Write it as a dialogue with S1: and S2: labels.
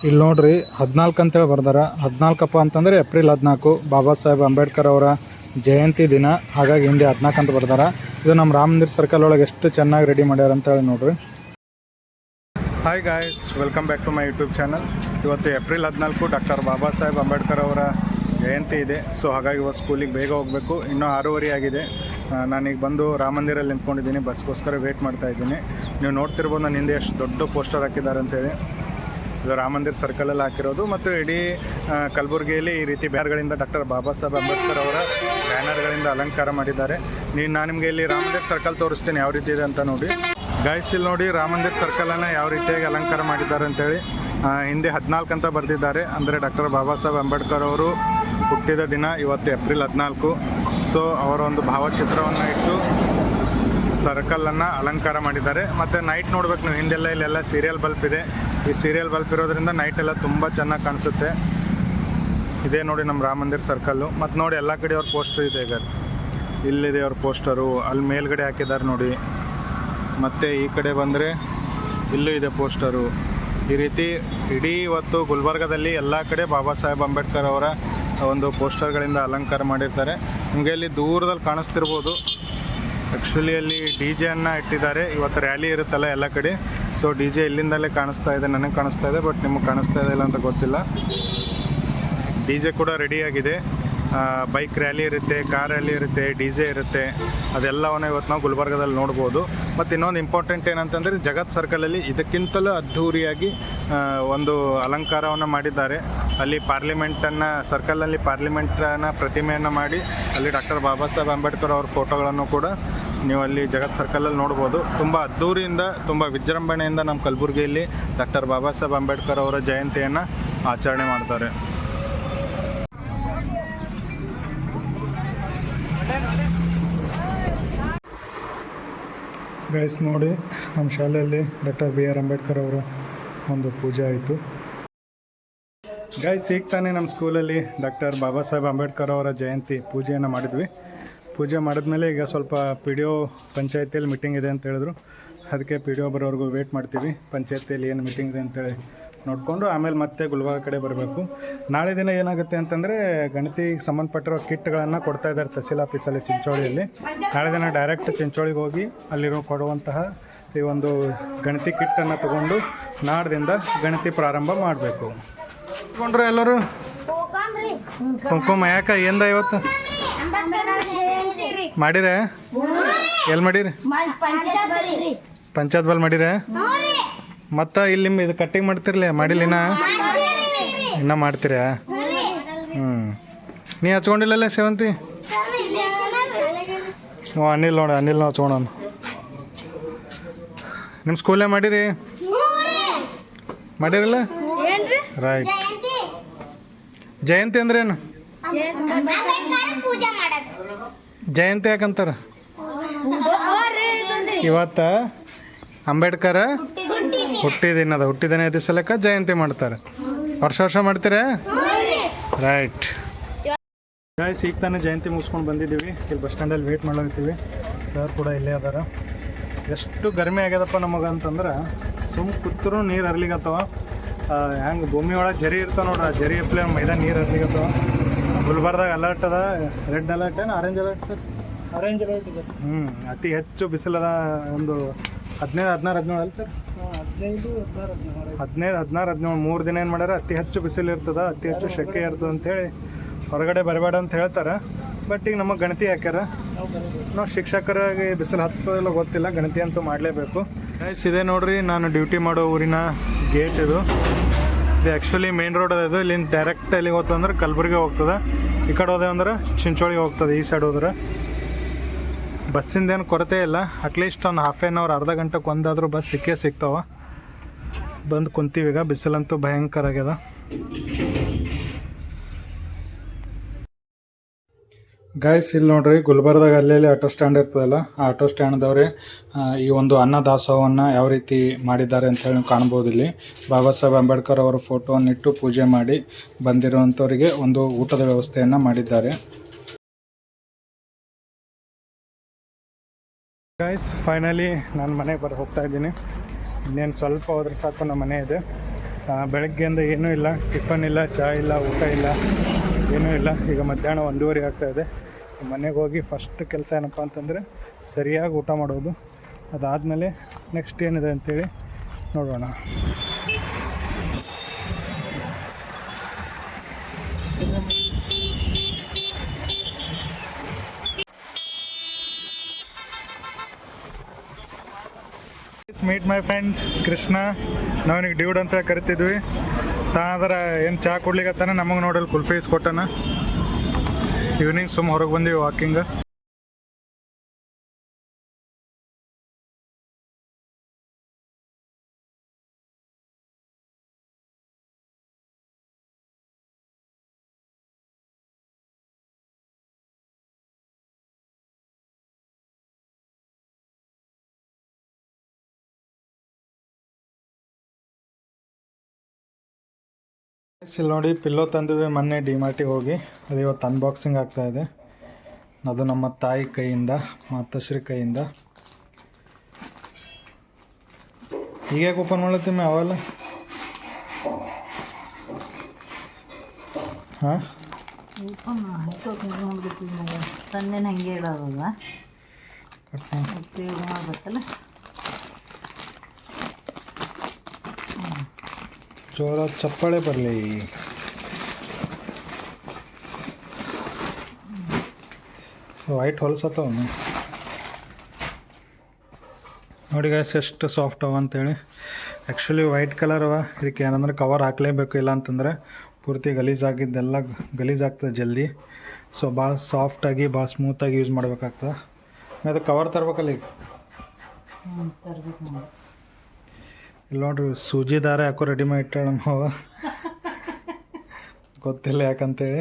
S1: ಇಲ್ಲಿ ನೋಡ್ರಿ 14 ಅಂತೇಳಿ ಬರ್ದಾರ. 14ಪ್ಪ ಅಂತಂದರೆ ಏಪ್ರಿಲ್ 14 ಬಾಬಾ ಸಾಹೇಬ್ ಅಂಬೇಡ್ಕರ್ ಅವರ ಜಯಂತಿ ದಿನ. ಹಾಗಾಗಿ ಹಿಂದೆ 14 ಅಂತ ಬರ್ದಾರ. ಇದು ನಮ್ಮ ರಾಮ ಮಂದಿರ ಸರ್ಕಲ್ ಒಳಗೆ ಎಷ್ಟು ಚೆನ್ನಾಗಿ ರೆಡಿ ಮಾಡ್ಯಾರ ಅಂತೇಳಿ ನೋಡ್ರಿ. Hi guys, welcome back to my YouTube channel. ಇವತ್ತು ಏಪ್ರಿಲ್ 14 ಡಾಕ್ಟರ್ ಬಾಬಾ ಸಾಹೇಬ್ ಅಂಬೇಡ್ಕರ್ ಅವರ ಜಯಂತಿ ಇದೆ. ಸೊ ಹಾಗಾಗಿ ಇವತ್ತು ಸ್ಕೂಲಿಗೆ ಬೇಗ ಹೋಗಬೇಕು. ಇನ್ನೂ 6:30 ಆಗಿದೆ. ನಾನೀಗ ಬಂದು ರಾಮ ಮಂದಿರಲ್ಲಿ ನಿಂತ್ಕೊಂಡಿದ್ದೀನಿ. ಬಸ್ಗೋಸ್ಕರ ವೇಟ್ ಮಾಡ್ತಾ ಇದ್ದೀನಿ. ನೀವು ನೋಡ್ತಿರ್ಬೋದು ನನ್ನ ಹಿಂದೆ ಎಷ್ಟು ದೊಡ್ಡ ಪೋಸ್ಟರ್ ಹಾಕಿದ್ದಾರೆ ಅಂತೇಳಿ. ಇದು ರಾಮ ಮಂದಿರ ಸರ್ಕಲಲ್ಲಿ ಹಾಕಿರೋದು ಮತ್ತು ಇಡೀ ಕಲಬುರಗಿಯಲ್ಲಿ ಈ ರೀತಿ ಬ್ಯಾನರ್ಗಳಿಂದ ಡಾಕ್ಟರ್ ಬಾಬಾ ಸಾಹೇಬ್ ಅಂಬೇಡ್ಕರ್ ಅವರ ಬ್ಯಾನರ್ಗಳಿಂದ ಅಲಂಕಾರ ಮಾಡಿದ್ದಾರೆ. ನಾನು ನಿಮಗೆ ಇಲ್ಲಿ ರಾಮ ಮಂದಿರ ಸರ್ಕಲ್ ತೋರಿಸ್ತೀನಿ ಯಾವ ರೀತಿ ಇದೆ ಅಂತ ನೋಡಿ. ಗಾಯ್ಸ್, ಇಲ್ಲಿ ನೋಡಿ ರಾಮ ಮಂದಿರ ಸರ್ಕಲನ್ನು ಯಾವ ರೀತಿಯಾಗಿ ಅಲಂಕಾರ ಮಾಡಿದ್ದಾರೆ ಅಂತೇಳಿ. ಹಿಂದೆ 14 ಅಂತ ಬರೆದಿದ್ದಾರೆ. ಅಂದರೆ ಡಾಕ್ಟರ್ ಬಾಬಾ ಸಾಹೇಬ್ ಅಂಬೇಡ್ಕರ್ ಅವರು ಹುಟ್ಟಿದ ದಿನ ಇವತ್ತು ಏಪ್ರಿಲ್ 14. ಸೊ ಅವರ ಒಂದು ಭಾವಚಿತ್ರವನ್ನು ಇಟ್ಟು ಸರ್ಕಲನ್ನು ಅಲಂಕಾರ ಮಾಡಿದ್ದಾರೆ. ಮತ್ತು ನೈಟ್ ನೋಡ್ಬೇಕು ನೀವು, ಹಿಂದೆಲ್ಲ ಇಲ್ಲೆಲ್ಲ ಸೀರಿಯಲ್ ಬಲ್ಪ್ ಇದೆ. ಈ ಸೀರಿಯಲ್ ಬಲ್ಪ್ ಇರೋದ್ರಿಂದ ನೈಟೆಲ್ಲ ತುಂಬ ಚೆನ್ನಾಗಿ ಕಾಣಿಸುತ್ತೆ. ಇದೇ ನೋಡಿ ನಮ್ಮ ರಾಮ ಮಂದಿರ ಸರ್ಕಲ್ಲು. ಮತ್ತು ನೋಡಿ ಎಲ್ಲ ಕಡೆ ಅವ್ರ ಪೋಸ್ಟರ್ ಇದೆ. ಈಗ ಇಲ್ಲಿದೆ ಅವ್ರ ಪೋಸ್ಟರು, ಅಲ್ಲಿ ಮೇಲ್ಗಡೆ ಹಾಕಿದ್ದಾರೆ ನೋಡಿ. ಮತ್ತು ಈ ಕಡೆ ಬಂದರೆ ಇಲ್ಲೂ ಇದೆ ಪೋಸ್ಟರು. ಈ ರೀತಿ ಇಡೀ ಇವತ್ತು ಗುಲ್ಬರ್ಗದಲ್ಲಿ ಎಲ್ಲ ಕಡೆ ಬಾಬಾ ಸಾಹೇಬ್ ಅಂಬೇಡ್ಕರ್ ಅವರ ಒಂದು ಪೋಸ್ಟರ್ಗಳಿಂದ ಅಲಂಕಾರ ಮಾಡಿರ್ತಾರೆ. ನಿಮಗೆ ಇಲ್ಲಿ ದೂರದಲ್ಲಿ ಕಾಣಿಸ್ತಿರ್ಬೋದು. ಆ್ಯಕ್ಚುಲಿ ಅಲ್ಲಿ DJ ಅನ್ನು ಇಟ್ಟಿದ್ದಾರೆ. ಇವತ್ತು ರ್ಯಾಲಿ ಇರುತ್ತಲ್ಲ ಎಲ್ಲ ಕಡೆ. ಸೊ DJ ಇಲ್ಲಿಂದಲೇ ಕಾಣಿಸ್ತಾ ಇದೆ, ನನಗೆ ಕಾಣಿಸ್ತಾ ಇದೆ. ಬಟ್ ನಿಮಗೆ ಕಾಣಿಸ್ತಾ ಇಲ್ಲ ಅಂತ ಗೊತ್ತಿಲ್ಲ. DJ ಕೂಡ ರೆಡಿಯಾಗಿದೆ. ಬೈಕ್ ರ್ಯಾಲಿ ಇರುತ್ತೆ, ಕಾರ್ ರ್ಯಾಲಿ ಇರುತ್ತೆ, DJ ಇರುತ್ತೆ. ಅದೆಲ್ಲವನ್ನು ಇವತ್ತು ನಾವು ಗುಲ್ಬರ್ಗದಲ್ಲಿ ನೋಡ್ಬೋದು. ಮತ್ತು ಇನ್ನೊಂದು ಇಂಪಾರ್ಟೆಂಟ್ ಏನಂತಂದರೆ ಜಗತ್ ಸರ್ಕಲಲ್ಲಿ ಇದಕ್ಕಿಂತಲೂ ಅದ್ಧೂರಿಯಾಗಿ ಒಂದು ಅಲಂಕಾರವನ್ನು ಮಾಡಿದ್ದಾರೆ. ಅಲ್ಲಿ ಪಾರ್ಲಿಮೆಂಟನ್ನು ಸರ್ಕಲಲ್ಲಿ ಪಾರ್ಲಿಮೆಂಟನ್ನು ಪ್ರತಿಮೆಯನ್ನು ಮಾಡಿ ಅಲ್ಲಿ ಡಾಕ್ಟರ್ ಬಾಬಾ ಸಾಹೇಬ್ ಅಂಬೇಡ್ಕರ್ ಅವ್ರ ಫೋಟೋಗಳನ್ನು ಕೂಡ ನೀವು ಅಲ್ಲಿ ಜಗತ್ ಸರ್ಕಲಲ್ಲಿ ನೋಡ್ಬೋದು. ತುಂಬ ಅದ್ಧೂರಿಯಿಂದ, ತುಂಬ ವಿಜೃಂಭಣೆಯಿಂದ ನಮ್ಮ ಕಲಬುರಗಿಯಲ್ಲಿ ಡಾಕ್ಟರ್ ಬಾಬಾ ಸಾಹೇಬ್ ಅಂಬೇಡ್ಕರ್ ಅವರ ಜಯಂತಿಯನ್ನು ಆಚರಣೆ ಮಾಡ್ತಾರೆ. ಗೈಸ್ ನೋಡಿ, ನಮ್ಮ ಶಾಲೆಯಲ್ಲಿ ಡಾಕ್ಟರ್ BR ಅಂಬೇಡ್ಕರ್ ಅವರ ಒಂದು ಪೂಜೆ ಆಯಿತು. ಗೈಸ್, ಈಗ ತಾನೇ ನಮ್ಮ ಸ್ಕೂಲಲ್ಲಿ ಡಾಕ್ಟರ್ ಬಾಬಾ ಸಾಹೇಬ್ ಅಂಬೇಡ್ಕರ್ ಅವರ ಜಯಂತಿ ಪೂಜೆಯನ್ನು ಮಾಡಿದ್ವಿ. ಪೂಜೆ ಮಾಡಿದ್ಮೇಲೆ ಈಗ ಸ್ವಲ್ಪ PDO ಪಂಚಾಯತಿಯಲ್ಲಿ ಮೀಟಿಂಗ್ ಇದೆ ಅಂತ ಹೇಳಿದ್ರು. ಅದಕ್ಕೆ PDO ಬರೋವರೆಗೂ ವೇಟ್ ಮಾಡ್ತೀವಿ. ಪಂಚಾಯತಿಯಲ್ಲಿ ಏನು ಮೀಟಿಂಗ್ ಇದೆ ಅಂತೇಳಿ ನೋಡಿಕೊಂಡು ಆಮೇಲೆ ಮತ್ತೆ ಗುಲ್ಬರ್ಗ ಕಡೆ ಬರಬೇಕು. ನಾಳೆ ದಿನ ಏನಾಗುತ್ತೆ ಅಂತಂದರೆ ಗಣತಿಗೆ ಸಂಬಂಧಪಟ್ಟಿರೋ ಕಿಟ್ಗಳನ್ನು ಕೊಡ್ತಾ ಇದ್ದಾರೆ ತಹಸೀಲ್ ಆಫೀಸಲ್ಲಿ ಚಿಂಚೋಳಿಯಲ್ಲಿ. ನಾಳೆ ದಿನ ಡೈರೆಕ್ಟ್ ಚಿಂಚೋಳಿಗೆ ಹೋಗಿ ಅಲ್ಲಿರೋ ಕೊಡುವಂತಹ ಈ ಒಂದು ಗಣತಿ ಕಿಟ್ಟನ್ನು ತಗೊಂಡು ನಾಡ್ದಿಂದ ಗಣತಿ ಪ್ರಾರಂಭ ಮಾಡಬೇಕು. ತಗೊಂಡ್ರೆ ಎಲ್ಲರೂ ಕುಂಕುಮ ಯಾಕೆ ಎಂದ ಇವತ್ತು ಮಾಡಿರೆ? ಎಲ್ಲಿ ಮಾಡಿರಿ? ಪಂಚಾಯತ್ ಬಲ್ ಮಾಡಿರೆ? ಮತ್ತು ಇಲ್ಲಿ ಇದು ಕಟ್ಟಿಂಗ್ ಮಾಡ್ತಿರ್ಲಿ? ಮಾಡಿಲ್ಲ ಇನ್ನೂ ಮಾಡ್ತೀರಾ? ನೀ ಹಚ್ಕೊಂಡಿಲ್ಲಲ್ಲ ಸೇವಂತಿ? ಅನಿಲ್ ನೋಡಿ, ಅನಿಲ್ ಹಚ್ಕೊಳ. ನಿಮ್ಮ ಸ್ಕೂಲೇ ಮಾಡಿರಿ? ಮಾಡಿರಲ್ಲ? ರೈಟ್. ಜಯಂತಿ ಅಂದ್ರೇನು? ಜಯಂತಿ ಯಾಕಂತಾರ? ಇವತ್ತ ಅಂಬೇಡ್ಕರ್ ಹುಟ್ಟಿದಿನದ ಹುಟ್ಟಿದನೇ ದಿವಸಲಕ್ಕ ಜಯಂತಿ ಮಾಡ್ತಾರೆ. ವರ್ಷ ಮಾಡ್ತೀರಾ? ರೈಟ್. ಗಾಯ್ಸ್, ಈಗ ತಾನೇ ಜಯಂತಿ ಮುಗಿಸ್ಕೊಂಡು ಬಂದಿದ್ದೀವಿ. ಇಲ್ಲಿ ಬಸ್ ಸ್ಟ್ಯಾಂಡಲ್ಲಿ ವೇಟ್ ಮಾಡ್ಲತ್ತೀವಿ. ಸರ್ ಕೂಡ ಇಲ್ಲೇ ಅದಾರ. ಎಷ್ಟು ಗರ್ಮಿ ಆಗ್ಯದಪ್ಪ ನಮಗಂತಂದ್ರೆ ಕೂತ್ರು ನೀರು ಹರ್ಲಿಗತ್ತವ. ಹೆಂಗೆ ಭೂಮಿ ಒಳಗೆ ಜರಿ ಇರ್ತಾವ ನೋಡ್ರಿ, ಆ ಜರಿ ಅಪ್ಲೆ ಮೈದಾನ ನೀರು ಹರ್ಲಿಗತ್ತವ. ಗುಲ್ಬರ್ದಾಗ ಅಲರ್ಟ್ ಅದ. ರೆಡ್ ಅಲರ್ಟ್ ಏನು orange alert sir? Orange alert ಇದೆ. ಅತಿ ಹೆಚ್ಚು ಬಿಸಿಲದ. ಒಂದು 15-16-17 ಅಲ್ಲ ಸರ್? 15-16-17 3 ದಿನ ಏನು ಮಾಡ್ಯಾರ, ಅತಿ ಹೆಚ್ಚು ಬಿಸಿಲು ಇರ್ತದೆ, ಅತಿ ಹೆಚ್ಚು ಶೆಕೆ ಇರ್ತದೆ ಅಂಥೇಳಿ ಹೊರಗಡೆ ಬರಬೇಡ ಅಂತ ಹೇಳ್ತಾರೆ. ಬಟ್ ಈಗ ನಮಗೆ ಗಣತಿ ಹಾಕ್ಯಾರ. ನಾವು ಶಿಕ್ಷಕರಾಗಿ ಬಿಸಿಲು ಹತ್ತೋದಿಲ್ಲ ಗೊತ್ತಿಲ್ಲ, ಗಣತಿ ಅಂತೂ ಮಾಡಲೇಬೇಕು. ಗೈಸ್, ಇದೆ ನೋಡ್ರಿ ನಾನು ಡ್ಯೂಟಿ ಮಾಡೋ ಊರಿನ ಗೇಟ್ ಇದು ಆ್ಯಕ್ಚುಲಿ ಮೇನ್ ರೋಡ್ ಅದು. ಇಲ್ಲಿಂದ ಡೈರೆಕ್ಟ್ ಎಲ್ಲಿಗೆ ಹೋಗ್ತದೆ ಅಂದ್ರೆ ಕಲಬುರಗಿ ಹೋಗ್ತದೆ. ಈ ಕಡೆ ಹೋದೆ ಅಂದ್ರೆ ಚಿಂಚೋಳಿಗೆ ಹೋಗ್ತದೆ. ಈ ಸೈಡ್ ಹೋದ್ರೆ ಬಸ್ಸಿಂದೇನು ಕೊರತೆ ಇಲ್ಲ. ಅಟ್ಲೀಸ್ಟ್ ಒಂದು ಹಾಫ್ ಆನ್ ಅವರ್, ಅರ್ಧ ಗಂಟೆಗೆ ಒಂದಾದರೂ ಬಸ್ ಸಿಗ್ತಾವ. ಬಂದು ಕುಂತೀವಿ. ಈಗ ಬಿಸಿಲಂತೂ ಭಯಂಕರ ಆಗ್ಯದ. ಗಾಯ್ಸ್, ಇಲ್ಲಿ ನೋಡ್ರಿ, ಗುಲ್ಬರ್ದಾಗ ಅಲ್ಲೇ ಆಟೋ ಸ್ಟ್ಯಾಂಡ್ ಇರ್ತದಲ್ಲ, ಆ ಆಟೋ ಸ್ಟ್ಯಾಂಡ್ದವ್ರೆ ಈ ಒಂದು ಅನ್ನದಾಸೋಹವನ್ನು ಯಾವ ರೀತಿ ಮಾಡಿದ್ದಾರೆ ಅಂತ ಹೇಳಿ ಕಾಣ್ಬೋದು. ಇಲ್ಲಿ ಬಾಬಾ ಸಾಹೇಬ್ ಅಂಬೇಡ್ಕರ್ ಅವರ ಫೋಟೋವನ್ನಿಟ್ಟು ಪೂಜೆ ಮಾಡಿ ಬಂದಿರುವಂಥವರಿಗೆ ಒಂದು ಊಟದ ವ್ಯವಸ್ಥೆಯನ್ನು ಮಾಡಿದ್ದಾರೆ. ಗೈಸ್, ಫೈನಲಿ ನಾನು ಮನೆಗೆ ಹೋಗ್ತಾ ಇದ್ದೀನಿ. ಇನ್ನೇನು ಸ್ವಲ್ಪ ಹೋದ್ರೆ ಸಾಕು ನಮ್ಮ ಮನೆ ಇದೆ. ಬೆಳಗ್ಗೆಯಿಂದ ಏನೂ ಇಲ್ಲ, ಟಿಫನ್ ಇಲ್ಲ, ಚಹಾ ಇಲ್ಲ, ಊಟ ಇಲ್ಲ, ಏನೂ ಇಲ್ಲ. ಈಗ ಮಧ್ಯಾಹ್ನ 1:30 ಆಗ್ತಾಯಿದೆ. ಮನೆಗೆ ಹೋಗಿ ಫಸ್ಟ್ ಕೆಲಸ ಏನಪ್ಪ ಅಂತಂದರೆ ಸರಿಯಾಗಿ ಊಟ ಮಾಡೋದು. ಅದಾದಮೇಲೆ ನೆಕ್ಸ್ಟ್ ಏನಿದೆ ಅಂತೇಳಿ ನೋಡೋಣ. Meet my friend Krishna. ನಾವನಿಗೆ ಡ್ಯೂಡ್ ಅಂತ ಕರಿತಿದ್ವಿ. ತಾನಂದ್ರೆ ಏನು ಚಹಾ ಕೊಡ್ಲಿಕ್ಕತ್ತಾನ, ನಮಗೆ ನೋಡಲ್ ಕುಲ್ಫಿ ಇಸ್ಕೊಟ್ಟಾನ. ಈವ್ನಿಂಗ್ ಸುಮ್ಮ ಹೊರಗೆ ಬಂದೀವಿ ವಾಕಿಂಗ್. ಇಲ್ಲಿ ನೋಡಿ ಪಿಲ್ಲೋ ತಂದಿವಿ ಮೊನ್ನೆ ಡಿಮಾರ್ಟಿಗೆ ಹೋಗಿ. ಅದು ಇವತ್ತು ಅನ್ಬಾಕ್ಸಿಂಗ್ ಆಗ್ತಾಯಿದೆ. ಅದು ನಮ್ಮ ತಾಯಿ ಕೈಯಿಂದ, ಮಾತಶ್ರೀ ಕೈಯಿಂದ. ಈಗ ಯಾಕೆ ಓಪನ್ ಮಾಡತ್ತೀವಿ ಅವೆಲ್ಲ? ಹಾಂ,
S2: ತಂದೆ ಹಂಗೆ ಇಡೋದಲ್ಲ, ಉಪಯೋಗ ಮಾಡ್ಬೇಕಲ್ಲ.
S1: ಜೋರ ಚಪ್ಪಾಳೆ ಬರಲಿ. ವೈಟ್ ಹೊಲಸತ್ತವ ನೋಡಿ ಗೈಸ್, ಎಷ್ಟು ಸಾಫ್ಟ್ ಅವ ಅಂತೇಳಿ. ಆ್ಯಕ್ಚುಲಿ ವೈಟ್ ಕಲರ್ ಅವ. ಇದಕ್ಕೆ ಏನಂದ್ರೆ ಕವರ್ ಹಾಕಲೇಬೇಕು, ಇಲ್ಲ ಅಂತಂದರೆ ಪೂರ್ತಿ ಗಲೀಜಾಗಿದ್ದೆಲ್ಲ ಗಲೀಜಾಗ್ತದೆ ಜಲ್ದಿ. ಸೊ ಭಾಳ ಸಾಫ್ಟಾಗಿ ಭಾಳ ಸ್ಮೂತಾಗಿ ಯೂಸ್ ಮಾಡ್ಬೇಕಾಗ್ತದೆ. ಅದು ಕವರ್ ತರ್ಬೇಕಲ್ಲ ಈಗ. ಇಲ್ಲಿ ನೋಡ್ರಿ, ಸೂಜಿ ದಾರ ಯಾಕೋ ರೆಡಿ ಮಾಡಿ ಇಟ್ಟಾಳ ನಮ್ಮವ. ಗೊತ್ತಿಲ್ಲ ಯಾಕಂತೇಳಿ.